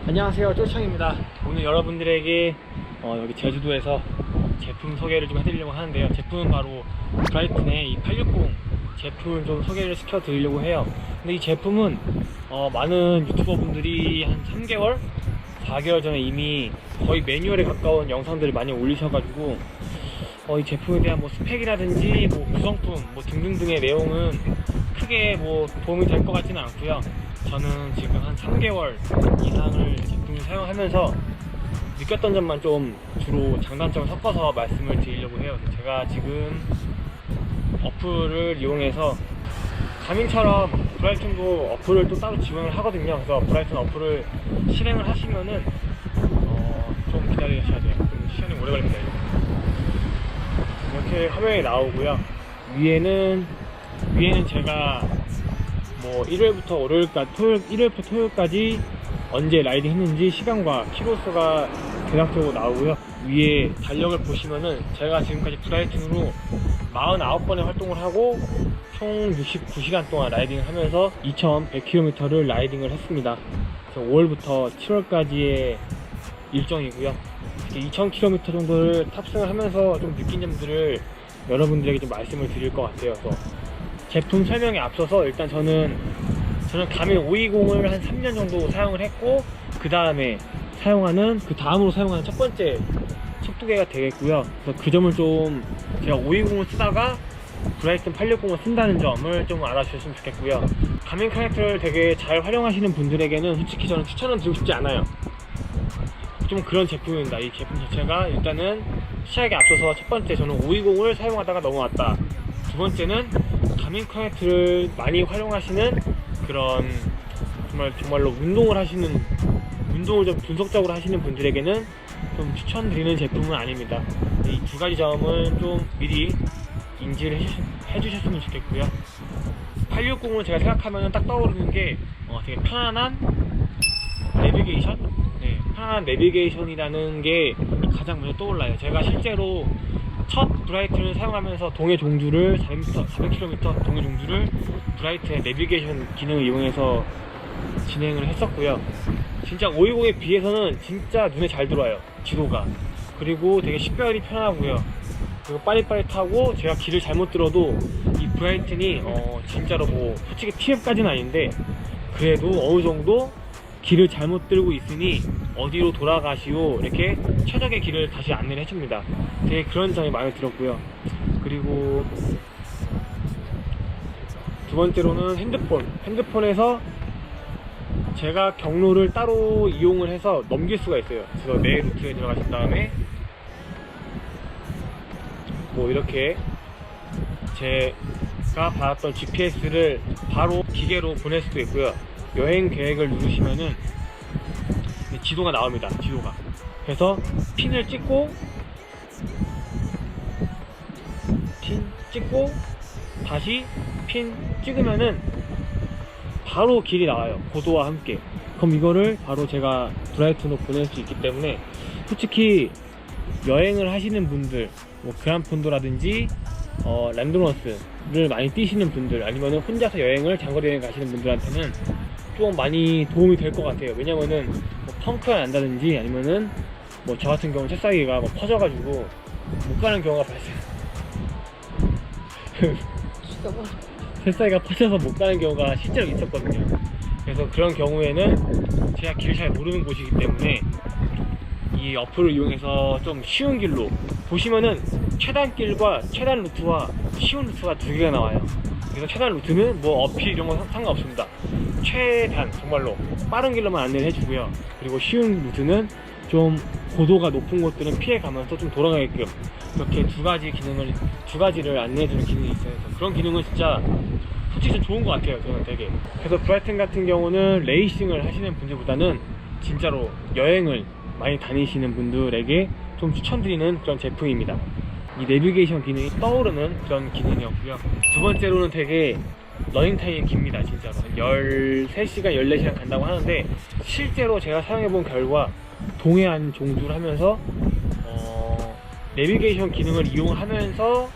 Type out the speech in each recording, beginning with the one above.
안녕하세요, 쪼창입니다. 오늘 여러분들에게 여기 제주도에서 제품 소개를 좀 해드리려고 하는데요. 제품은 바로 브라이튼의 이 860 제품을 좀 소개를 시켜드리려고 해요. 근데 이 제품은 많은 유튜버 분들이 한 3개월? 4개월 전에 이미 거의 매뉴얼에 가까운 영상들을 많이 올리셔가지고 이 제품에 대한 뭐 스펙이라든지 뭐 구성품 뭐 등등등의 내용은 크게 뭐 도움이 될 것 같지는 않고요. 저는 지금 한 3개월 이상을 제품을 사용하면서 느꼈던 점만 좀 주로 장단점을 섞어서 말씀을 드리려고 해요. 제가 지금 어플을 이용해서 가밍처럼 브라이튼도 어플을 또 따로 지원을 하거든요. 그래서 브라이튼 어플을 실행을 하시면은 좀 기다리셔야 돼요. 좀 시간이 오래 걸립니다. 이렇게 화면이 나오고요. 위에는 제가 뭐 일요일부터 토요일까지 언제 라이딩 했는지 시간과 키로수가 대략적으로 나오고요. 위에 달력을 보시면은 제가 지금까지 브라이튼으로 49번의 활동을 하고 총 69시간 동안 라이딩을 하면서 2100km를 라이딩을 했습니다. 그래서 5월부터 7월까지의 일정이고요. 2000km 정도를 탑승을 하면서 좀 느낀 점들을 여러분들에게 좀 말씀을 드릴 것 같아요. 그래서 제품 설명에 앞서서 일단 저는 가민 520을 한 3년 정도 사용을 했고 그 다음으로 사용하는 첫 번째 척두개가 되겠고요. 그래서 그 점을 좀 제가 520을 쓰다가 브라이튼 860을 쓴다는 점을 좀 알아주셨으면 좋겠고요. 가민 커넥터를 되게 잘 활용하시는 분들에게는 솔직히 저는 추천은 드리고 싶지 않아요. 좀 그런 제품입니다. 이 제품 자체가 일단은 시작에 앞서서 첫 번째 저는 520을 사용하다가 넘어왔다. 두 번째는 가민 커넥트를 많이 활용하시는 그런 정말로 운동을 좀 분석적으로 하시는 분들에게는 좀 추천드리는 제품은 아닙니다. 이 두 가지 점은 좀 미리 인지를 해주셨으면 좋겠고요. 860은 제가 생각하면 딱 떠오르는 게 되게 편안한 내비게이션? 네, 편안한 내비게이션이라는 게 가장 먼저 떠올라요. 제가 실제로 첫 브라이튼을 사용하면서 동해 종주를 400km 동해 종주를 브라이튼의 내비게이션 기능을 이용해서 진행을 했었고요. 진짜 520에 비해서는 진짜 눈에 잘 들어와요. 지도가. 그리고 되게 식별이 편하고요. 그리고 빠릿빠릿하고 제가 길을 잘못 들어도 이 브라이튼이 진짜로 뭐 솔직히 TF까지는 아닌데 그래도 어느 정도 길을 잘못 들고 있으니 어디로 돌아가시오 이렇게 최적의 길을 다시 안내를 해줍니다. 되게 그런 점이 마음에 들었고요. 그리고 두 번째로는 핸드폰에서 제가 경로를 따로 이용을 해서 넘길 수가 있어요. 그래서 내 루트에 들어가신 다음에 뭐 이렇게 제가 받았던 GPS를 바로 기계로 보낼 수도 있고요. 여행 계획을 누르시면은 지도가 나옵니다. 지도가. 그래서 핀을 찍고 다시 핀 찍으면은 바로 길이 나와요. 고도와 함께. 그럼 이거를 바로 제가 브라이튼으로 보낼 수 있기 때문에 솔직히 여행을 하시는 분들 뭐 그란폰도라든지 랜드로스를 많이 뛰시는 분들 아니면 혼자서 장거리 여행 가시는 분들한테는 좀 많이 도움이 될 것 같아요. 왜냐면은 뭐 펑크가 난다든지 아니면은 뭐 저 같은 경우는 새싹이가 뭐 퍼져가지고 못 가는 경우가 새싹이가 퍼져서 못 가는 경우가 실제로 있었거든요. 그래서 그런 경우에는 제가 길을 잘 모르는 곳이기 때문에 이 어플을 이용해서 좀 쉬운 길로 보시면은 최단길과 최단 루트와 쉬운 루트가 두 개가 나와요. 그래서 최단 루트는 뭐 어필 이런 거 상관없습니다. 최단 정말로 빠른 길로만 안내를 해주고요. 그리고 쉬운 루트는 좀 고도가 높은 곳들은 피해가면서 좀 돌아가게끔 이렇게 두 가지를 안내해주는 기능이 있어요. 그런 기능은 진짜 솔직히 좀 좋은 것 같아요. 저는 되게. 그래서 브라이튼 같은 경우는 레이싱을 하시는 분들보다는 진짜로 여행을 많이 다니시는 분들에게 좀 추천드리는 그런 제품입니다. 이 내비게이션 기능이 떠오르는 그런 기능이었고요. 두 번째로는 되게 러닝타임이 깁니다. 진짜로 13시간 14시간 간다고 하는데 실제로 제가 사용해본 결과 동해안 종주를 하면서 내비게이션 기능을 이용하면서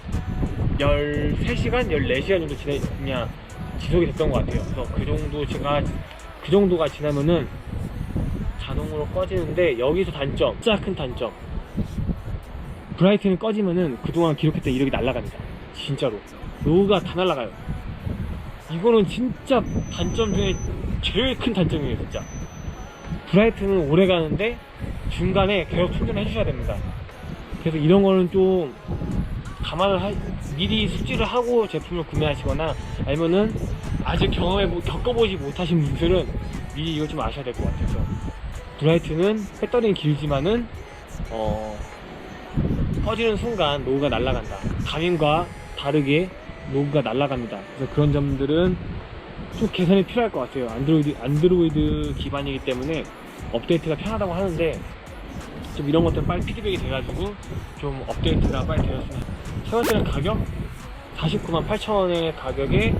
13시간 14시간 정도 지속이 됐던 것 같아요. 그래서 그 정도가 지나면은 자동으로 꺼지는데, 여기서 단점, 진짜 큰 단점, 브라이트는 꺼지면은 그동안 기록했던 이력이 날아갑니다. 진짜로 로그가 다 날아가요. 이거는 진짜 단점 중에 제일 큰 단점이에요. 진짜 브라이트는 오래 가는데 중간에 계속 충전해 주셔야 됩니다. 그래서 이런 거는 좀 미리 숙지를 하고 제품을 구매하시거나, 아니면은 아직 겪어보지 못하신 분들은 미리 이거 좀 아셔야 될 것 같아서, 브라이트는 배터리는 길지만은 꺼지는 순간 로그가 날아간다. 가민과 다르게 로그가 날아갑니다. 그래서 그런 점들은 좀 개선이 필요할 것 같아요. 안드로이드 기반이기 때문에 업데이트가 편하다고 하는데, 좀 이런 것들은 빨리 피드백이 돼가지고 좀 업데이트가 빨리 되었으면. 세 번째는 가격. 498,000원의 가격에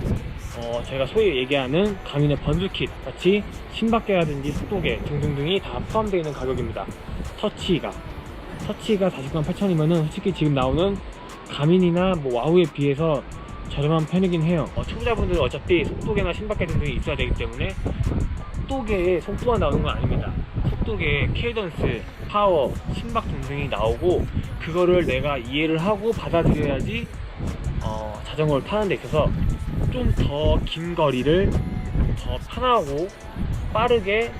제가 소위 얘기하는 가민의 번들킷 같이 심박계라든지 속도계 등등등이 다 포함되어 있는 가격입니다. 터치가 498,000원이면은 솔직히 지금 나오는 가민이나 뭐 와우에 비해서 저렴한 편이긴 해요. 초보자분들은 어차피 속도계나 심박계 등등이 있어야 되기 때문에 속도계에 속도가 나오는 건 아닙니다. 속도계에 케이던스, 파워, 심박 등등이 나오고, 그거를 내가 이해를 하고 받아들여야지 자전거를 타는 데 있어서 좀 더 긴 거리를 더 편하고 빠르게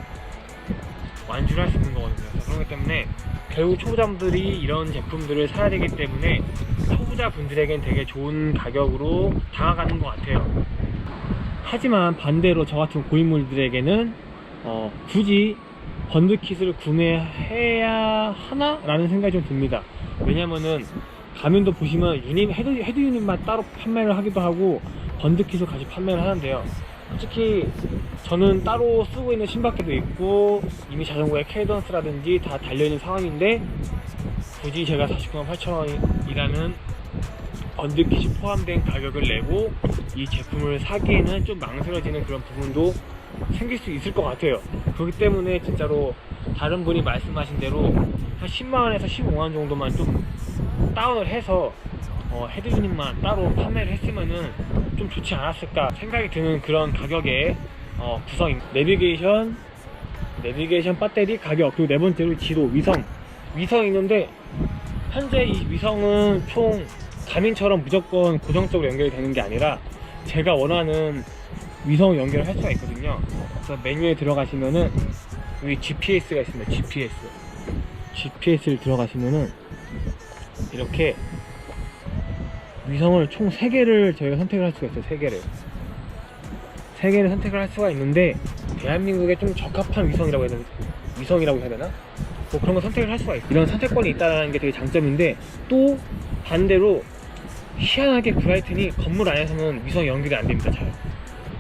완주를 할 수 있는 거거든요. 그렇기 때문에 결국 초보자분들이 이런 제품들을 사야 되기 때문에 초보자분들에겐 되게 좋은 가격으로 다가가는 것 같아요. 하지만 반대로 저 같은 고인물들에게는 굳이 번들킷을 구매해야 하나? 라는 생각이 좀 듭니다. 왜냐면은 가면도 보시면 헤드 유닛만 따로 판매를 하기도 하고 번들킷을 같이 판매를 하는데요. 솔직히 저는 따로 쓰고 있는 심박계도 있고 이미 자전거에 케이던스라든지 다 달려있는 상황인데, 굳이 제가 498,000원이라는 번들킷이 포함된 가격을 내고 이 제품을 사기에는 좀 망설여지는 그런 부분도 생길 수 있을 것 같아요. 그렇기 때문에 진짜로 다른 분이 말씀하신 대로 한 10만원에서 15만원 정도만 좀 다운을 해서 헤드 유닛만 따로 판매를 했으면은 좀 좋지 않았을까 생각이 드는 그런 가격의 구성입니다. 내비게이션 배터리 가격, 그리고 네 번째로 지도, 위성이 있는데, 현재 이 위성은 총 가민처럼 무조건 고정적으로 연결이 되는 게 아니라 제가 원하는 위성 연결을 할 수가 있거든요. 그래서 메뉴에 들어가시면은 여기 GPS가 있습니다. GPS를 들어가시면은 이렇게 위성을 총 3개를 저희가 선택을 할 수가 있어요. 3개를 선택을 할 수가 있는데, 대한민국에 좀 적합한 위성이라고 해야 되나? 뭐 그런 거 선택을 할 수가 있어요. 이런 선택권이 있다는 게 되게 장점인데, 또 반대로 희한하게 브라이튼이 건물 안에서는 위성 연결이 안 됩니다. 잘.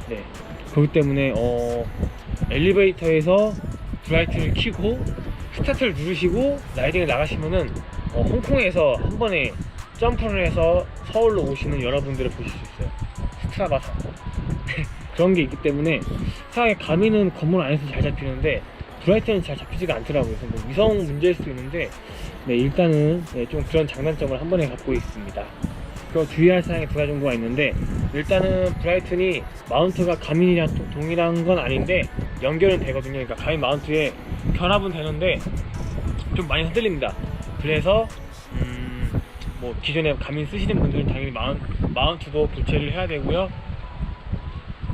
네. 그렇기 때문에 엘리베이터에서 브라이튼을 켜고 스타트를 누르시고 라이딩을 나가시면은 홍콩에서 한 번에 점프를 해서 서울로 오시는 여러분들을 보실 수 있어요. 스트라바상. 그런 게 있기 때문에 사실 가민은 건물 안에서 잘 잡히는데 브라이튼은 잘 잡히지가 않더라고요. 그래서 뭐 위성 문제일 수도 있는데, 네, 일단은 좀 그런 장단점을 한 번에 갖고 있습니다. 그리고 주의할 사항이 2가지 정도가 있는데, 일단은 브라이튼이 마운트가 가민이랑 동일한 건 아닌데 연결은 되거든요. 그러니까 가민 마운트에 결합은 되는데 좀 많이 흔들립니다. 그래서 뭐 기존에 가민 쓰시는 분들은 당연히 마운트도 교체를 해야 되고요.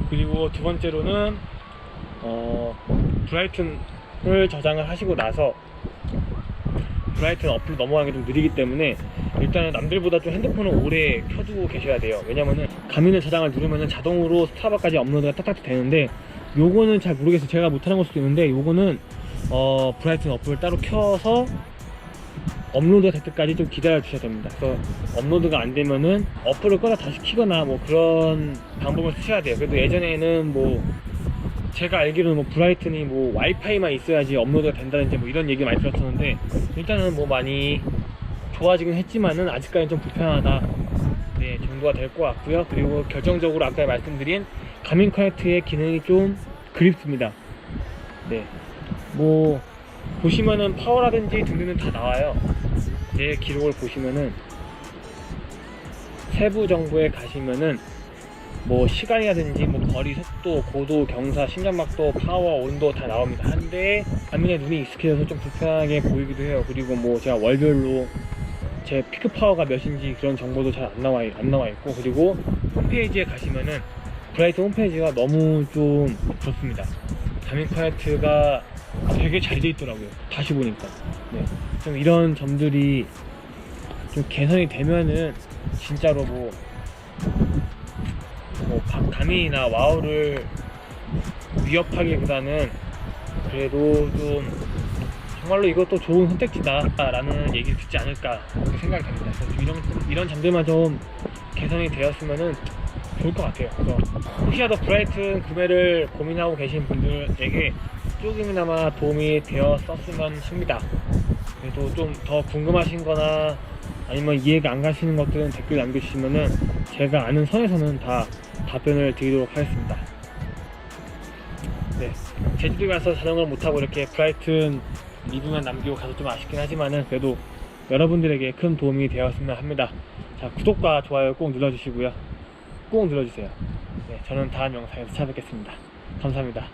그리고 두 번째로는 브라이튼을 저장을 하시고 나서 브라이튼 어플로 넘어가는 게 좀 느리기 때문에 일단은 남들보다 좀 핸드폰을 오래 켜두고 계셔야 돼요. 왜냐면은 가민을 저장을 누르면은 자동으로 스타바까지 업로드가 딱딱 되는데, 요거는 잘 모르겠어요. 제가 못하는 걸 수도 있는데, 요거는 브라이튼 어플을 따로 켜서 업로드가 될 때까지 좀 기다려 주셔야 됩니다. 그래서 업로드가 안 되면은 어플을 꺼다 다시 키거나 뭐 그런 방법을 쓰셔야 돼요. 그래도 예전에는 뭐 제가 알기로는 뭐 브라이튼이 뭐 와이파이만 있어야지 업로드가 된다든지 뭐 이런 얘기 많이 들었었는데, 일단은 뭐 많이 좋아지긴 했지만은 아직까지는 좀 불편하다, 네, 정도가 될 것 같고요. 그리고 결정적으로 아까 말씀드린 가민 커넥트의 기능이 좀 그립습니다. 네, 뭐 보시면은 파워라든지 등등은 다 나와요. 제 기록을 보시면은 세부 정보에 가시면은 뭐 시간이라든지 뭐 거리, 속도, 고도, 경사, 심장박도, 파워, 온도 다 나옵니다. 한데 반면에 눈이 익숙해져서 좀 불편하게 보이기도 해요. 그리고 뭐 제가 월별로 제 피크 파워가 몇인지 그런 정보도 잘 안 나와 있고, 그리고 홈페이지에 가시면은 브라이트 홈페이지가 너무 좀 좋습니다. 가밍 파레트가 되게 잘 돼 있더라고요. 다시 보니까. 네. 좀 이런 점들이 좀 개선이 되면은 진짜로 뭐 가민이나 와우를 위협하기보다는 그래도 좀 정말로 이것도 좋은 선택지다 라는 얘기를 듣지 않을까 생각이 됩니다. 그래서 이런 점들만 좀 개선이 되었으면은 좋을 것 같아요. 그래서 혹시라도 브라이튼 구매를 고민하고 계신 분들에게 조금이나마 도움이 되었었으면 싶습니다. 그래도 좀 더 궁금하신 거나 아니면 이해가 안 가시는 것들은 댓글 남겨주시면은 제가 아는 선에서는 다 답변을 드리도록 하겠습니다. 네, 제주도 가서 자전거를 못타고 이렇게 브라이튼 리뷰만 남기고 가서 좀 아쉽긴 하지만은 그래도 여러분들에게 큰 도움이 되었으면 합니다. 자, 구독과 좋아요 꼭 눌러주시고요. 꼭 눌러주세요. 네, 저는 다음 영상에서 찾아뵙겠습니다. 감사합니다.